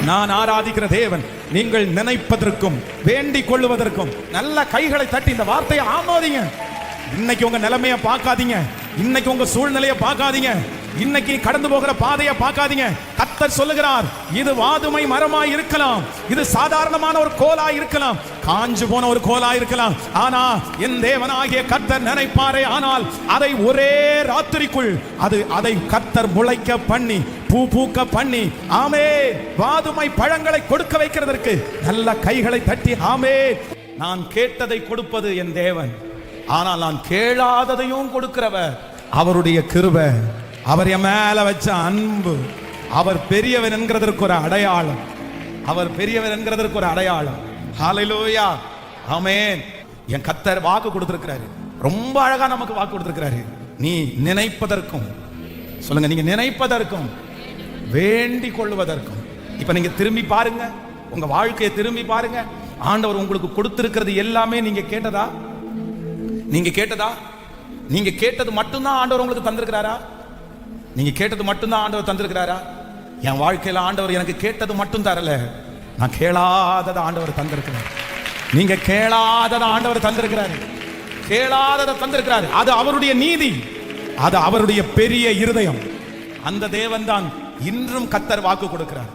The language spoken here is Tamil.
நான் ஆராதிக்கிற தேவன் நீங்கள் நினைப்பதற்கும் வேண்டிக் கொள்ளுவதற்கும் நல்ல கைகளை தட்டி இந்த வார்த்தையை ஆமோதிங்க. இன்னைக்கு உங்க நிலைமையை பார்க்காதீங்க, இன்னைக்கு உங்க சூழ்நிலையை பார்க்காதீங்க, இன்னைக்கு கடந்து போகிற பாதையை பார்க்காதீங்க. கர்த்தர் சொல்லுகிறார், இது வாதுமை மரமாய் இருக்கலாம், இது சாதாரணமான ஒரு கோலா இருக்கலாம், காஞ்சு போன ஒரு கோலா இருக்கலாம். ஆனா என் தேவனாகிய கர்த்தர் நினைப்பாரே ஆனால் அதை ஒரே ராத்திரிக்குள் அதை கர்த்தர் முளைக்க பண்ணி பூ பூக்க பண்ணி, ஆமே, வாதுமை பழங்களை கொடுக்க வைக்கிறதற்கு நல்ல கைகளை தட்டி ஆமே. நான் கேட்டதை கொடுப்பது என் தேவன், ஆனால் நான் கேளாததையும் கொடுக்கிறவர். அவருடைய கிருபை, அவர் என் மேல வச்ச அன்பு, அவர் பெரியவர் என்கிறதற்கு ஒரு அடையாளம், அவர் பெரியவர் என்கிறதற்கு ஒரு அடையாளம். ஹல்லேலூயா, ஆமென். என் கர்த்தர் வாக்கு கொடுத்திருக்கிறாரு, ரொம்ப அழகா நமக்கு வாக்கு கொடுத்திருக்கிறாரு. நீ நினைப்பதற்கும், சொல்லுங்க, நீங்க நினைப்பதற்கும் வேண்டிக் கொள்வதற்கும். இப்ப நீங்க திரும்பி பாருங்க, உங்க வாழ்க்கையை திரும்பி பாருங்க. ஆண்டவர் உங்களுக்கு கொடுத்திருக்கிறது எல்லாமே நீங்க கேட்டதா? நீங்க கேட்டதா? நீங்க கேட்டது மட்டும்தான் ஆண்டவர் உங்களுக்கு தந்திருக்கிறாரா? நீங்க கேட்டது மட்டும்தான் ஆண்டவர் தந்திருக்கிறாரா? என் வாழ்க்கையில ஆண்டவர் எனக்கு கேட்டது மட்டும் தரல, நான் கேளாததை ஆண்டவர் தந்திருக்கிறார். நீங்க கேளாததை ஆண்டவர் தந்திருக்கிறாரு, கேளாததை தந்திருக்கிறாரு. அது அவருடைய நீதி, அது அவருடைய பெரிய இருதயம். அந்த தேவன் தான் இன்றும் கர்த்தர் வாக்கு கொடுக்கிறார்.